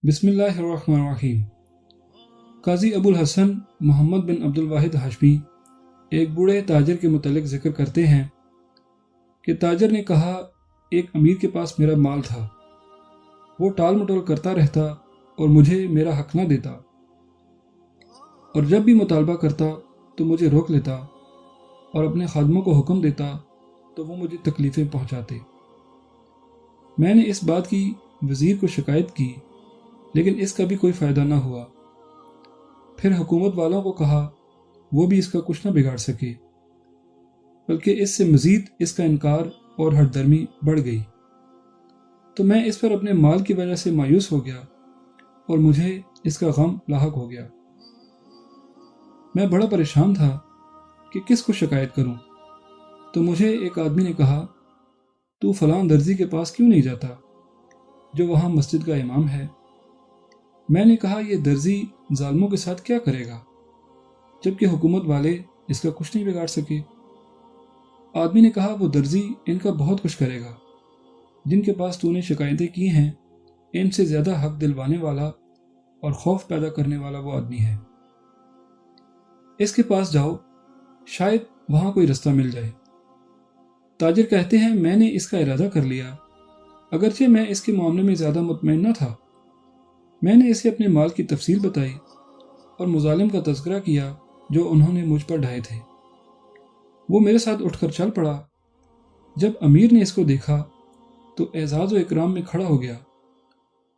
بسم اللہ الرحمن الرحیم۔ قاضی ابو الحسن محمد بن عبد الواحد ہاشمی ایک بوڑھے تاجر کے متعلق ذکر کرتے ہیں کہ تاجر نے کہا ایک امیر کے پاس میرا مال تھا، وہ ٹال مٹول کرتا رہتا اور مجھے میرا حق نہ دیتا، اور جب بھی مطالبہ کرتا تو مجھے روک لیتا اور اپنے خادموں کو حکم دیتا تو وہ مجھے تکلیفیں پہنچاتے۔ میں نے اس بات کی وزیر کو شکایت کی لیکن اس کا بھی کوئی فائدہ نہ ہوا۔ پھر حکومت والوں کو کہا، وہ بھی اس کا کچھ نہ بگاڑ سکے، بلکہ اس سے مزید اس کا انکار اور ہٹ درمی بڑھ گئی۔ تو میں اس پر اپنے مال کی وجہ سے مایوس ہو گیا اور مجھے اس کا غم لاحق ہو گیا۔ میں بڑا پریشان تھا کہ کس کو شکایت کروں، تو مجھے ایک آدمی نے کہا، تو فلاں درزی کے پاس کیوں نہیں جاتا جو وہاں مسجد کا امام ہے؟ میں نے کہا، یہ درزی ظالموں کے ساتھ کیا کرے گا جبکہ حکومت والے اس کا کچھ نہیں بگاڑ سکے۔ آدمی نے کہا، وہ درزی ان کا بہت کچھ کرے گا، جن کے پاس تو نے شکایتیں کی ہیں ان سے زیادہ حق دلوانے والا اور خوف پیدا کرنے والا وہ آدمی ہے، اس کے پاس جاؤ، شاید وہاں کوئی رستہ مل جائے۔ تاجر کہتے ہیں، میں نے اس کا ارادہ کر لیا، اگرچہ میں اس کے معاملے میں زیادہ مطمئن نہ تھا۔ میں نے اسے اپنے مال کی تفصیل بتائی اور مظالم کا تذکرہ کیا جو انہوں نے مجھ پر ڈھائے تھے۔ وہ میرے ساتھ اٹھ کر چل پڑا۔ جب امیر نے اس کو دیکھا تو اعزاز و اکرام میں کھڑا ہو گیا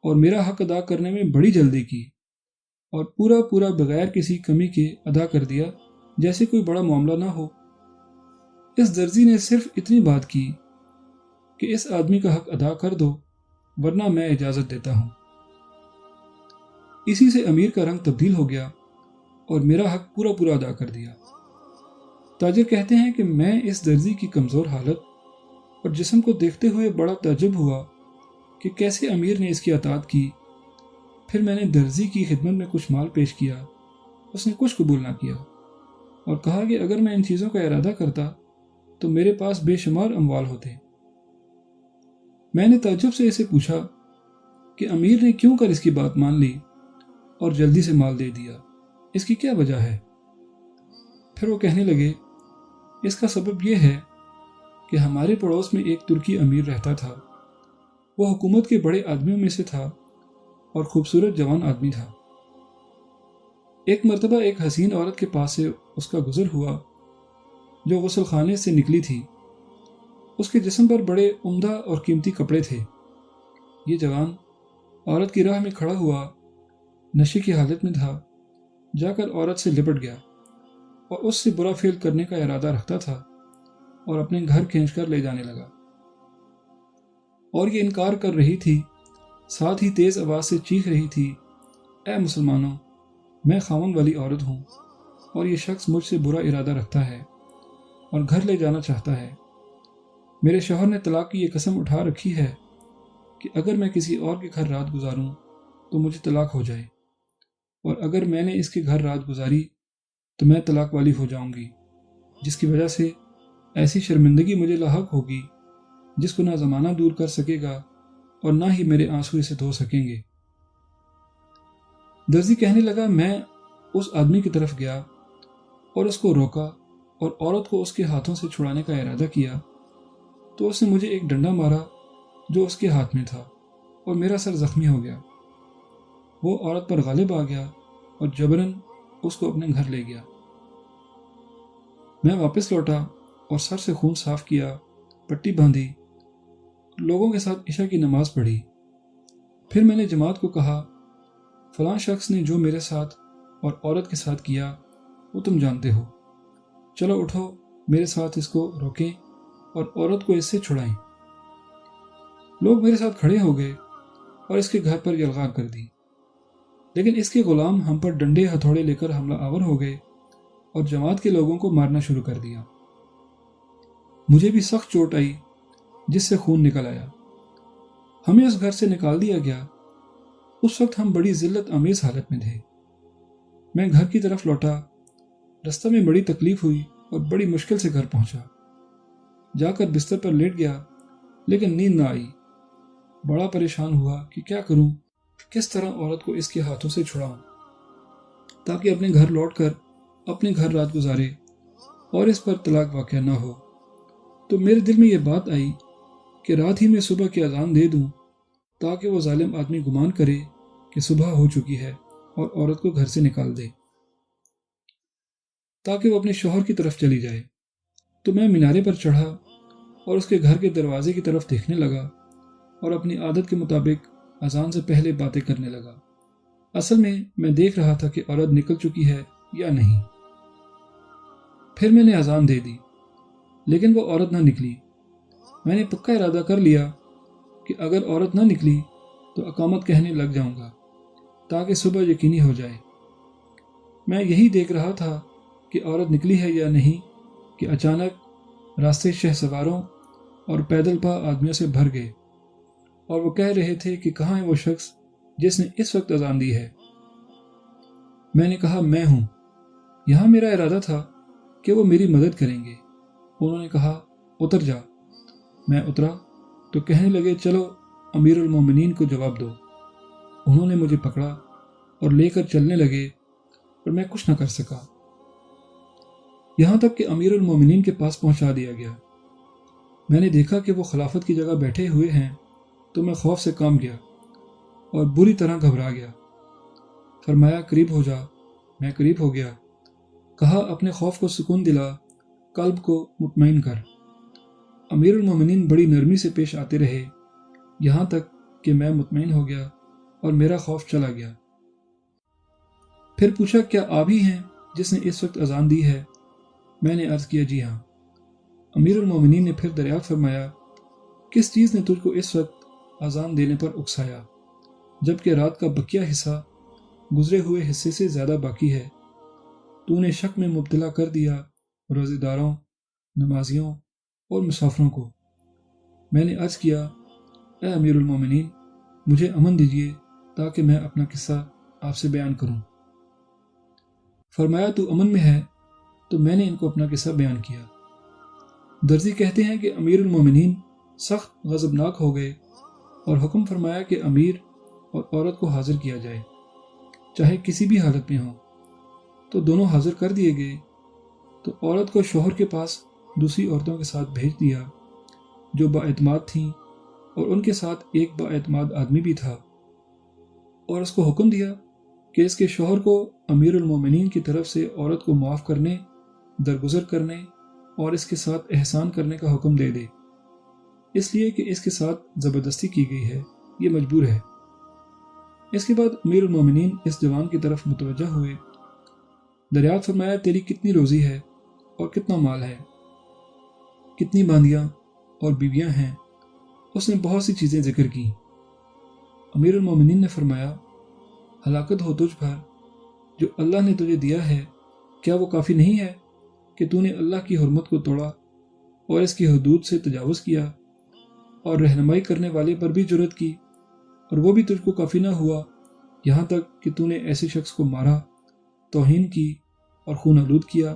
اور میرا حق ادا کرنے میں بڑی جلدی کی اور پورا بغیر کسی کمی کے ادا کر دیا، جیسے کوئی بڑا معاملہ نہ ہو۔ اس درزی نے صرف اتنی بات کی کہ اس آدمی کا حق ادا کر دو ورنہ میں اجازت دیتا ہوں۔ اسی سے امیر کا رنگ تبدیل ہو گیا اور میرا حق پورا ادا کر دیا۔ تاجر کہتے ہیں کہ میں اس درزی کی کمزور حالت اور جسم کو دیکھتے ہوئے بڑا تعجب ہوا کہ کیسے امیر نے اس کی اطاعت کی۔ پھر میں نے درزی کی خدمت میں کچھ مال پیش کیا، اس نے کچھ قبول نہ کیا اور کہا کہ اگر میں ان چیزوں کا ارادہ کرتا تو میرے پاس بے شمار اموال ہوتے۔ میں نے تعجب سے اسے پوچھا کہ امیر نے کیوں کر اس کی بات مان لی اور جلدی سے مال دے دیا، اس کی کیا وجہ ہے؟ پھر وہ کہنے لگے، اس کا سبب یہ ہے کہ ہمارے پڑوس میں ایک ترکی امیر رہتا تھا، وہ حکومت کے بڑے آدمیوں میں سے تھا اور خوبصورت جوان آدمی تھا۔ ایک مرتبہ ایک حسین عورت کے پاس سے اس کا گزر ہوا جو غسل خانے سے نکلی تھی۔ اس کے جسم پر بڑے عمدہ اور قیمتی کپڑے تھے۔ یہ جوان عورت کی راہ میں کھڑا ہوا، نشے کی حالت میں تھا، جا کر عورت سے لپٹ گیا اور اس سے برا فعل کرنے کا ارادہ رکھتا تھا اور اپنے گھر کھینچ کر لے جانے لگا، اور یہ انکار کر رہی تھی، ساتھ ہی تیز آواز سے چیخ رہی تھی، اے مسلمانوں، میں خاوند والی عورت ہوں اور یہ شخص مجھ سے برا ارادہ رکھتا ہے اور گھر لے جانا چاہتا ہے۔ میرے شوہر نے طلاق کی یہ قسم اٹھا رکھی ہے کہ اگر میں کسی اور کے گھر رات گزاروں تو مجھے طلاق ہو جائے، اور اگر میں نے اس کے گھر رات گزاری تو میں طلاق والی ہو جاؤں گی، جس کی وجہ سے ایسی شرمندگی مجھے لاحق ہوگی جس کو نہ زمانہ دور کر سکے گا اور نہ ہی میرے آنسو اسے دھو سکیں گے۔ درزی کہنے لگا، میں اس آدمی کی طرف گیا اور اس کو روکا اور عورت کو اس کے ہاتھوں سے چھڑانے کا ارادہ کیا تو اس نے مجھے ایک ڈنڈا مارا جو اس کے ہاتھ میں تھا اور میرا سر زخمی ہو گیا۔ وہ عورت پر غالب آ گیا اور جبراً اس کو اپنے گھر لے گیا۔ میں واپس لوٹا اور سر سے خون صاف کیا، پٹی باندھی، لوگوں کے ساتھ عشاء کی نماز پڑھی۔ پھر میں نے جماعت کو کہا، فلاں شخص نے جو میرے ساتھ اور عورت کے ساتھ کیا وہ تم جانتے ہو، چلو اٹھو، میرے ساتھ اس کو روکیں اور عورت کو اس سے چھڑائیں۔ لوگ میرے ساتھ کھڑے ہو گئے اور اس کے گھر پر یلغار کر دی، لیکن اس کے غلام ہم پر ڈنڈے ہتھوڑے لے کر حملہ آور ہو گئے اور جماعت کے لوگوں کو مارنا شروع کر دیا۔ مجھے بھی سخت چوٹ آئی جس سے خون نکل آیا۔ ہمیں اس گھر سے نکال دیا گیا۔ اس وقت ہم بڑی ذلت آمیز حالت میں تھے۔ میں گھر کی طرف لوٹا، رستہ میں بڑی تکلیف ہوئی اور بڑی مشکل سے گھر پہنچا۔ جا کر بستر پر لیٹ گیا لیکن نیند نہ آئی۔ بڑا پریشان ہوا کہ کیا کروں کس طرح عورت کو اس کے ہاتھوں سے چھڑاؤں تاکہ اپنے گھر لوٹ کر اپنے گھر رات گزارے اور اس پر طلاق واقع نہ ہو۔ تو میرے دل میں یہ بات آئی کہ رات ہی میں صبح کی اذان دے دوں تاکہ وہ ظالم آدمی گمان کرے کہ صبح ہو چکی ہے اور عورت کو گھر سے نکال دے تاکہ وہ اپنے شوہر کی طرف چلی جائے۔ تو میں مینارے پر چڑھا اور اس کے گھر کے دروازے کی طرف دیکھنے لگا اور اپنی عادت کے مطابق اذان سے پہلے باتیں کرنے لگا۔ اصل میں دیکھ رہا تھا کہ عورت نکل چکی ہے یا نہیں۔ پھر میں نے اذان دے دی لیکن وہ عورت نہ نکلی۔ میں نے پکا ارادہ کر لیا کہ اگر عورت نہ نکلی تو اقامت کہنے لگ جاؤں گا تاکہ صبح یقینی ہو جائے۔ میں یہی دیکھ رہا تھا کہ عورت نکلی ہے یا نہیں کہ اچانک راستے شہ سواروں اور پیدل پا آدمیوں سے بھر گئے اور وہ کہہ رہے تھے کہ کہاں ہے وہ شخص جس نے اس وقت اذان دی ہے۔ میں نے کہا میں ہوں۔ یہاں میرا ارادہ تھا کہ وہ میری مدد کریں گے۔ انہوں نے کہا اتر جا۔ میں اترا تو کہنے لگے چلو امیر المومنین کو جواب دو۔ انہوں نے مجھے پکڑا اور لے کر چلنے لگے پر میں کچھ نہ کر سکا، یہاں تک کہ امیر المومنین کے پاس پہنچا دیا گیا۔ میں نے دیکھا کہ وہ خلافت کی جگہ بیٹھے ہوئے ہیں تو میں خوف سے کانپ گیا اور بری طرح گھبرا گیا۔ فرمایا قریب ہو جا۔ میں قریب ہو گیا۔ کہا اپنے خوف کو سکون دلا، قلب کو مطمئن کر۔ امیر المومنین بڑی نرمی سے پیش آتے رہے یہاں تک کہ میں مطمئن ہو گیا اور میرا خوف چلا گیا۔ پھر پوچھا کیا آپ ہی ہیں جس نے اس وقت اذان دی ہے؟ میں نے عرض کیا جی ہاں۔ امیر المومنین نے پھر دریافت فرمایا کس چیز نے تجھ کو اس وقت اذان دینے پر اکسایا جبکہ رات کا بقیہ حصہ گزرے ہوئے حصے سے زیادہ باقی ہے؟ تو نے شک میں مبتلا کر دیا روزے داروں، نمازیوں اور مسافروں کو۔ میں نے عرض کیا اے امیر المومنین مجھے امن دیجیے تاکہ میں اپنا قصہ آپ سے بیان کروں۔ فرمایا تو امن میں ہے؟ تو میں نے ان کو اپنا قصہ بیان کیا۔ درزی کہتے ہیں کہ امیر المومنین سخت غضبناک ہو گئے اور حکم فرمایا کہ امیر اور عورت کو حاضر کیا جائے چاہے کسی بھی حالت میں ہو۔ تو دونوں حاضر کر دیے گئے۔ تو عورت کو شوہر کے پاس دوسری عورتوں کے ساتھ بھیج دیا جو بااعتماد تھیں اور ان کے ساتھ ایک بااعتماد آدمی بھی تھا، اور اس کو حکم دیا کہ اس کے شوہر کو امیر المومنین کی طرف سے عورت کو معاف کرنے، درگزر کرنے اور اس کے ساتھ احسان کرنے کا حکم دے دے، اس لیے کہ اس کے ساتھ زبردستی کی گئی ہے، یہ مجبور ہے۔ اس کے بعد امیر المومنین اس جوان کی طرف متوجہ ہوئے۔ دریافت فرمایا تیری کتنی روزی ہے اور کتنا مال ہے، کتنی باندیاں اور بیویاں ہیں؟ اس نے بہت سی چیزیں ذکر کی۔ امیر المومنین نے فرمایا ہلاکت ہو تجھ پر، جو اللہ نے تجھے دیا ہے کیا وہ کافی نہیں ہے کہ تو نے اللہ کی حرمت کو توڑا اور اس کی حدود سے تجاوز کیا اور رہنمائی کرنے والے پر بھی جرأت کی، اور وہ بھی تجھ کو کافی نہ ہوا یہاں تک کہ تو نے ایسے شخص کو مارا، توہین کی اور خون آلود کیا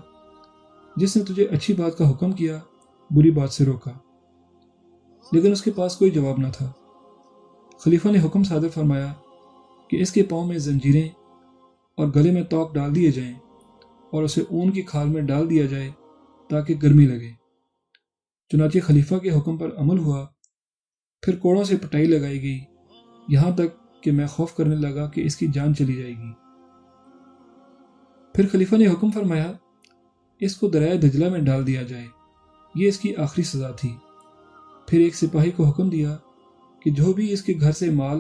جس نے تجھے اچھی بات کا حکم کیا، بری بات سے روکا۔ لیکن اس کے پاس کوئی جواب نہ تھا۔ خلیفہ نے حکم صادر فرمایا کہ اس کے پاؤں میں زنجیریں اور گلے میں توق ڈال دیے جائیں اور اسے اون کی کھال میں ڈال دیا جائے تاکہ گرمی لگے۔ چنانچہ خلیفہ کے حکم پر عمل ہوا۔ پھر کوڑوں سے پٹائی لگائی گئی یہاں تک کہ میں خوف کرنے لگا کہ اس کی جان چلی جائے گی۔ پھر خلیفہ نے حکم فرمایا اس کو دریائے دجلہ میں ڈال دیا جائے، یہ اس کی آخری سزا تھی۔ پھر ایک سپاہی کو حکم دیا کہ جو بھی اس کے گھر سے مال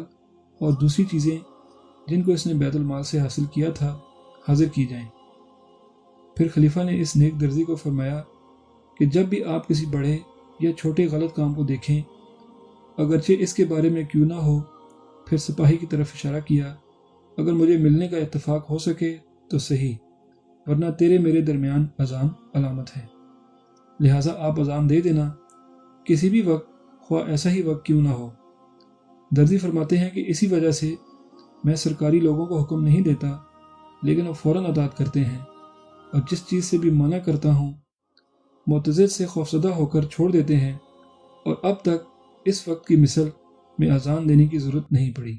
اور دوسری چیزیں جن کو اس نے بیت المال سے حاصل کیا تھا حاضر کی جائیں۔ پھر خلیفہ نے اس نیک درزی کو فرمایا کہ جب بھی آپ کسی بڑے یا چھوٹے غلط کام کو دیکھیں، اگرچہ اس کے بارے میں کیوں نہ ہو، پھر سپاہی کی طرف اشارہ کیا، اگر مجھے ملنے کا اتفاق ہو سکے تو صحیح، ورنہ تیرے میرے درمیان اذان علامت ہے، لہٰذا آپ اذان دے دینا کسی بھی وقت، خواہ ایسا ہی وقت کیوں نہ ہو۔ درزی فرماتے ہیں کہ اسی وجہ سے میں سرکاری لوگوں کو حکم نہیں دیتا، لیکن وہ فوراً اطاعت کرتے ہیں، اور جس چیز سے بھی منع کرتا ہوں معتزد سے خوفزدہ ہو کر چھوڑ دیتے ہیں، اور اب تک اس وقت کی مثل میں اذان دینے کی ضرورت نہیں پڑی۔